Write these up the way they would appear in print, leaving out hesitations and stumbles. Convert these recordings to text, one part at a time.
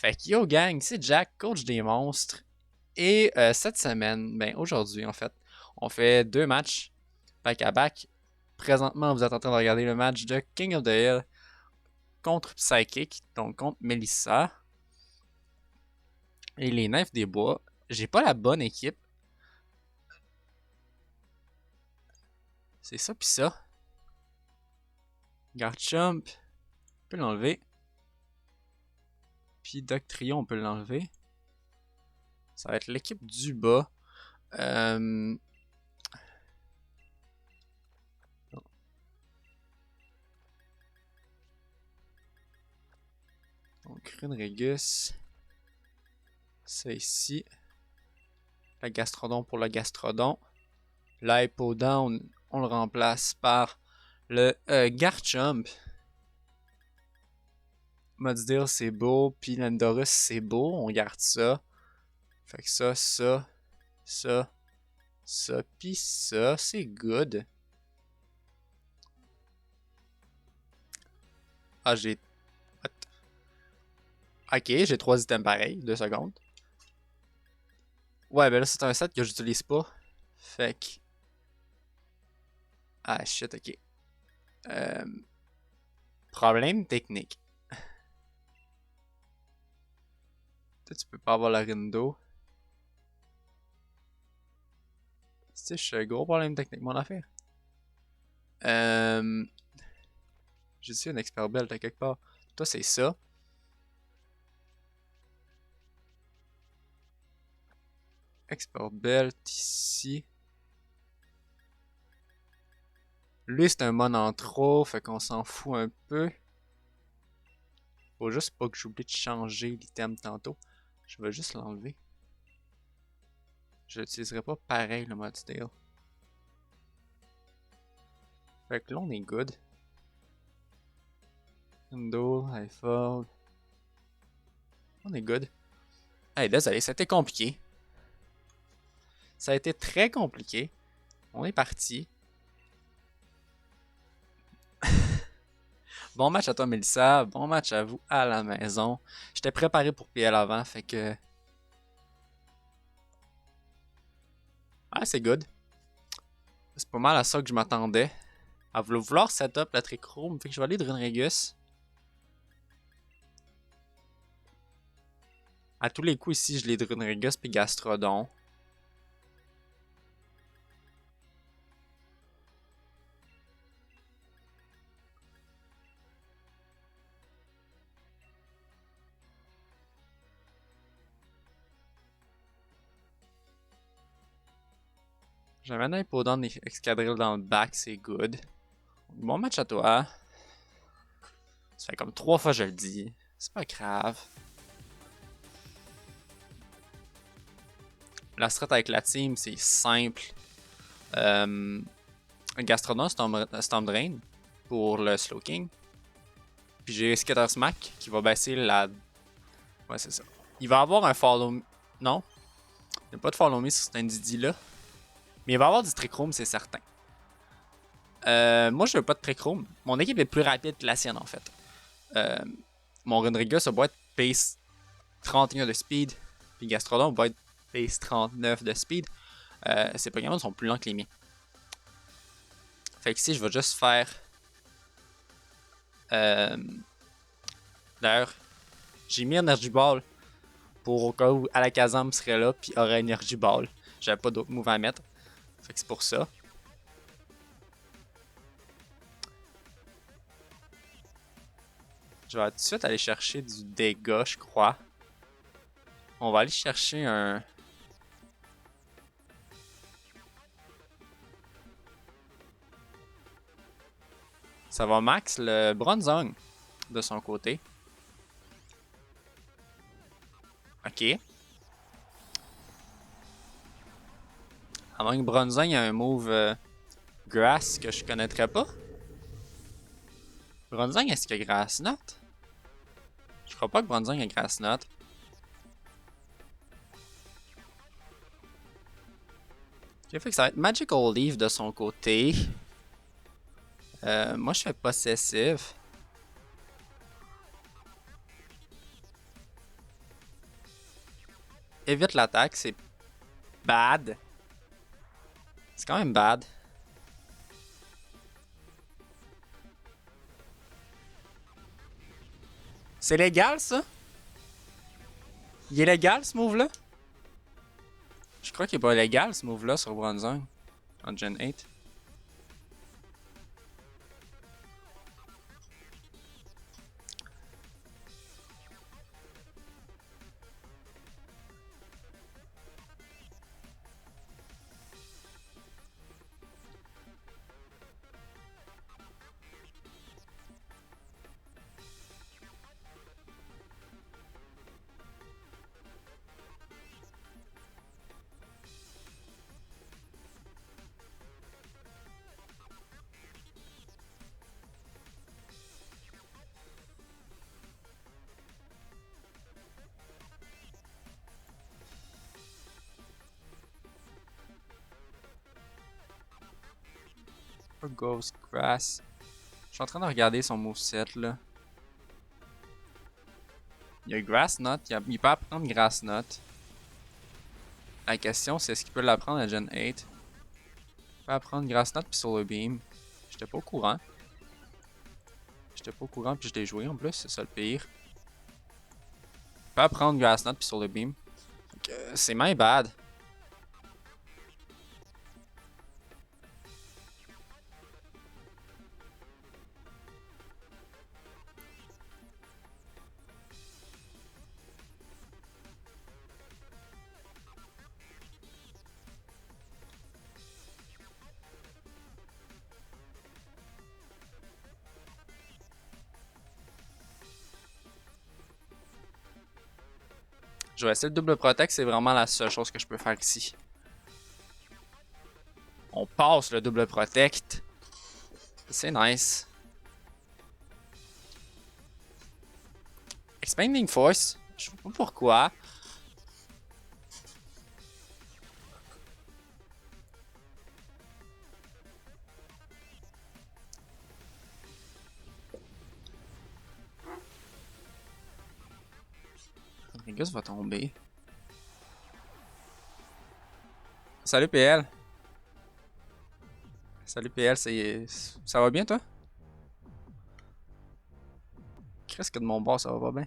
Fait que yo gang, c'est Jack, coach des monstres. Et cette semaine, ben aujourd'hui en fait, on fait deux matchs back à back. Présentement, vous êtes en train de regarder le match de King of the Hill contre Psychic, donc contre Melissa. Et les Nymphes des Bois. J'ai pas la bonne équipe. C'est ça pis ça. Garchomp, on peut l'enlever. Puis Doctrio, on peut l'enlever. Ça va être l'équipe du bas. Euh, Donc, Runerigus. Ça ici. La Gastrodon pour le Gastrodon. L'Hypodon, on le remplace par le Garchomp. Mudsdale, c'est beau. Puis l'Endorus, c'est beau. On garde ça. Fait que ça, pis ça, c'est good. Ah, j'ai... What? Ok, j'ai trois items pareils. 2 secondes. Ouais, ben là, c'est un set que j'utilise pas. Fait que... Ah, shit, ok. Euh... Problème technique. Toi, tu peux pas avoir la Rindo. C'est un gros problème technique, mon affaire. J'ai dit une expert belt à quelque part. Toi, c'est ça. Expert belt ici. Lui, c'est un mon en trop, fait qu'on s'en fout un peu. Faut juste pas que j'oublie de changer l'item tantôt. Je vais juste l'enlever. Je l'utiliserai pas pareil, le mode style. Fait que là, on est good. Window, high fall. On est good. Hey, désolé, c'était compliqué. Ça a été très compliqué. On est parti. Bon match à toi, Melissa. Bon match à vous à la maison. J'étais préparé pour PL avant, fait que... Ah, c'est good. C'est pas mal à ça que je m'attendais. À vouloir setup la Trick Room, fait que je vais aller de Runerigus. À tous les coups ici, je l'ai de Runerigus puis Gastrodon. J'avais un Hippodon Excadrill dans le back, c'est good. Bon match à toi. Ça fait comme 3 fois que je le dis. C'est pas grave. La strat avec la team, c'est simple. Gastrodon, Storm Drain pour le Slowking. Puis j'ai Skitter Smack qui va baisser la... Ouais, c'est ça. Il va avoir un Follow Me... Non. Il n'y a pas de Follow Me sur cet Indidi là. Mais il va avoir du Trick Room, c'est certain. Moi, je veux pas de Trick Room. Mon équipe est plus rapide que la sienne, en fait. Mon Runriga, ça va être pace 31 de speed. Puis Gastrodon va être pace 39 de speed. Ces Pokémon sont plus lents que les miens. Fait que ici, je vais juste faire... D'ailleurs, j'ai mis Energy Ball pour au cas où Alakazam serait là puis aurait Energy Ball. J'avais pas d'autres moves à mettre. Fait que c'est pour ça. Je vais tout de suite aller chercher du dégât, je crois. On va aller chercher un... Ça va max le Bronzong de son côté. Ok. À moins que Bronzong ait un move Grass que je connaîtrais pas. Bronzong, est-ce qu'il y a Grass Knot? Je crois pas que Bronzong a Grass Knot. Ok, fait que ça va être Magical Leaf de son côté. Moi, je fais Possessive. évite l'attaque, c'est bad. C'est quand même bad. C'est légal, ça? Il est légal, ce move-là? Je crois qu'il est pas légal, ce move-là, sur Bronzong. En Gen 8. Ghost Grass. Je suis en train de regarder son moveset là. Il y a Grass Knot, il peut apprendre Grass Knot. La question c'est est-ce qu'il peut l'apprendre à Gen 8? Il peut apprendre Grass Knot puis Solar Beam. J'étais pas au courant. J'étais pas au courant puis je l'ai joué en plus, c'est ça le pire. Il peut apprendre Grass Knot puis Solar Beam. C'est my bad. Je vais essayer le double protect, c'est vraiment la seule chose que je peux faire ici. On passe le double protect. C'est nice. Expanding Force, je sais pas pourquoi. Rodriguez va tomber. Salut PL. Salut PL, ça va bien toi? Qu'est-ce que de mon bord ça va pas bien?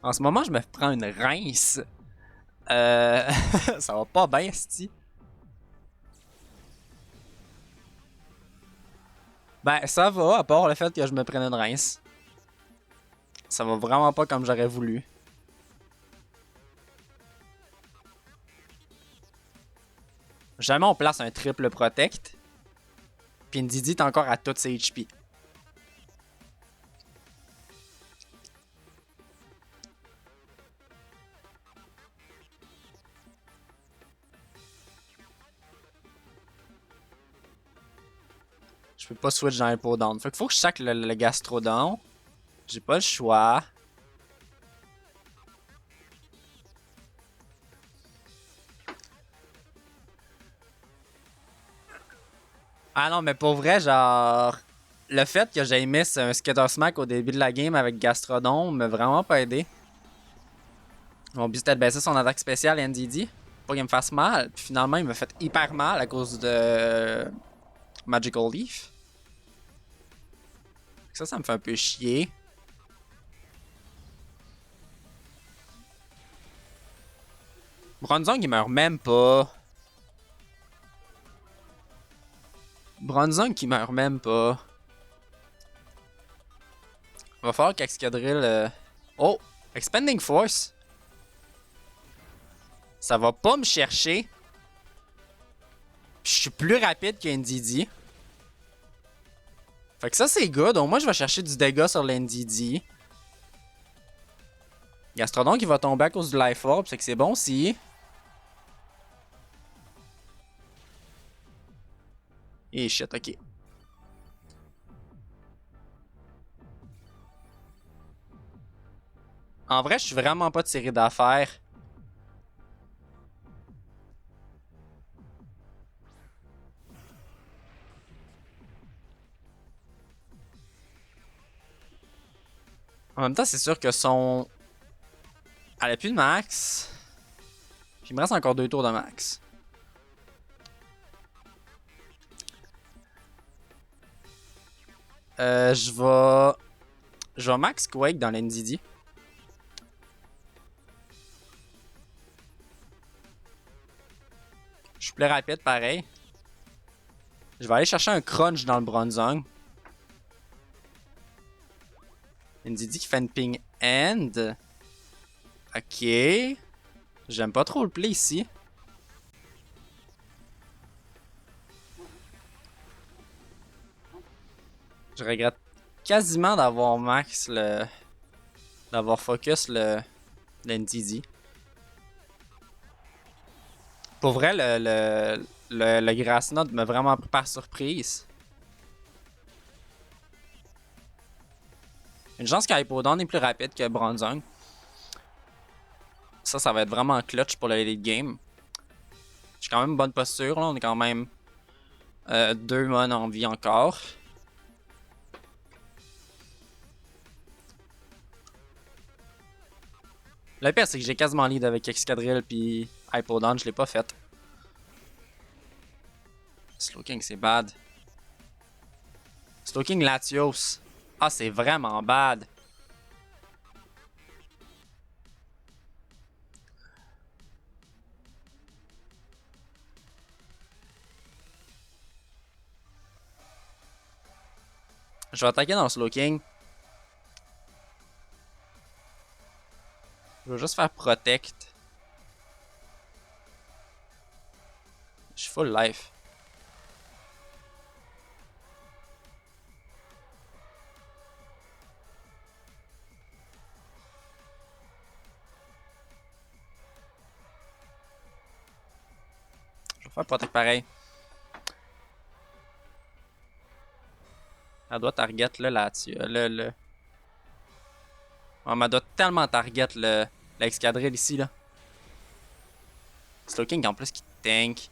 En ce moment, je me prends une rince. Ça va pas bien, sti. Ben, ça va, à part le fait que je me prenne une rince. Ça va vraiment pas comme j'aurais voulu. Jamais on place un triple protect. Puis Ndidi est encore à toutes ses HP. Je peux pas switch dans Hypo Down. Fait qu'il faut que je sac le Gastrodon. J'ai pas le choix. Ah non, mais pour vrai, genre... Le fait que j'ai mis un Skitter Smack au début de la game avec Gastrodon m'a vraiment pas aidé. Mon but c'était de baisser son attaque spéciale NDD. Pas qu'il me fasse mal. Puis finalement, il m'a fait hyper mal à cause de Magical Leaf. Ça me fait un peu chier. Bronzong, il meurt même pas. Bronzong, qui meurt même pas. Va falloir qu'Excadrill... Oh! Expanding Force. Ça va pas me chercher. Puis je suis plus rapide que NDD. Fait que ça, c'est good. Au moins, je vais chercher du dégât sur l'NDD. Gastrodon qui va tomber à cause du Life Orb, c'est que c'est bon aussi. Et shit, ok. En vrai, je suis vraiment pas tiré d'affaire. En même temps, c'est sûr que son... Elle a plus de max. Puis il me reste encore 2 tours de max. Je vais... Je vais max Quake dans l'NDD. Je suis plus rapide, pareil. Je vais aller chercher un crunch dans le Bronzong. NDD qui fait une ping end. Ok. J'aime pas trop le play ici. Je regrette quasiment d'avoir max le... d'avoir focus le NDD. Pour vrai, le Grass Knot m'a vraiment pris par surprise. Une chance qu'Hypodon est plus rapide que Bronzong. Ça va être vraiment clutch pour le late game. J'ai quand même une bonne posture, là. On est quand même 2 mon en vie encore. Le pire, c'est que j'ai quasiment lead avec Excadrill puis Hypodon, je l'ai pas fait. Slowking, c'est bad. Slowking Latios. Ah, c'est vraiment bad. Je vais attaquer dans le Slowking. Je vais juste faire Protect. Je suis full life. Je vais faire Protect pareil. Elle doit target là-dessus. Oh, elle doit tellement target l'escadrille ici, là. Slowking en plus qui tank.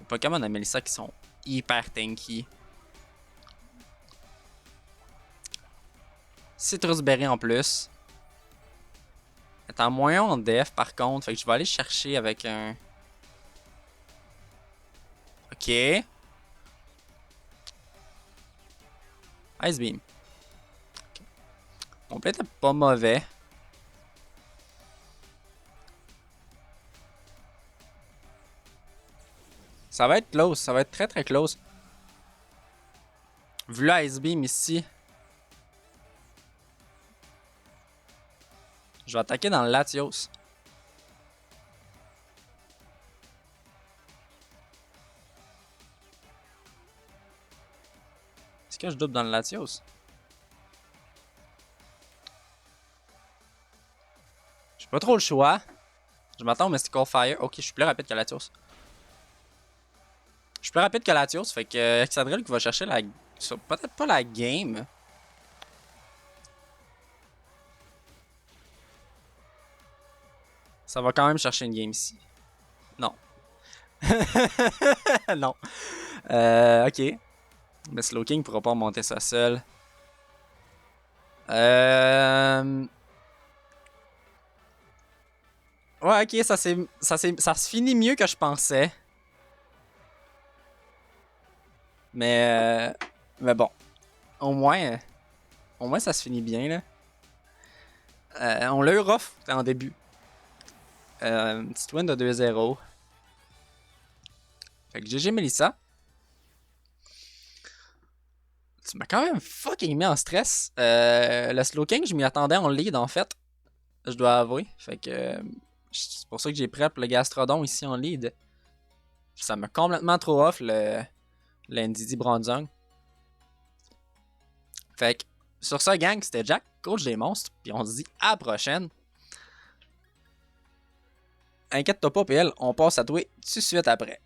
Les Pokémon de Melissa qui sont hyper tanky. Citrus Berry en plus. Elle est en moins en def par contre. Fait que je vais aller chercher avec un... Ok. Ice Beam. Okay. Mon play était pas mauvais. Ça va être close. Ça va être très très close. Vu le Ice Beam ici. Je vais attaquer dans le Latios. Est-ce que je double dans le Latios? J'ai pas trop le choix. Je m'attends au Mystical Fire. Ok, je suis plus rapide que Latios. Je suis plus rapide que Latios, fait que Excadrill qui va chercher la... Peut-être pas la game. Ça va quand même chercher une game ici. Non. Non. Ok. Mais Slowking pourra pas remonter ça seul. Ouais, ok, ça se finit mieux que je pensais. Mais bon. Au moins ça se finit bien, là. On l'a eu rough en début. Petite win de 2-0. Fait que GG Melissa. Tu m'as quand même fucking mis en stress. Le Slowking, je m'y attendais en lead en fait. Je dois avouer. Fait que c'est pour ça que j'ai prep le Gastrodon ici en lead. Ça m'a complètement trop off le NDD Bronzong. Fait que sur ça, gang, c'était Jack, coach des monstres. Puis on se dit à la prochaine. Inquiète-toi pas, PL, on passe à toi tout de suite après.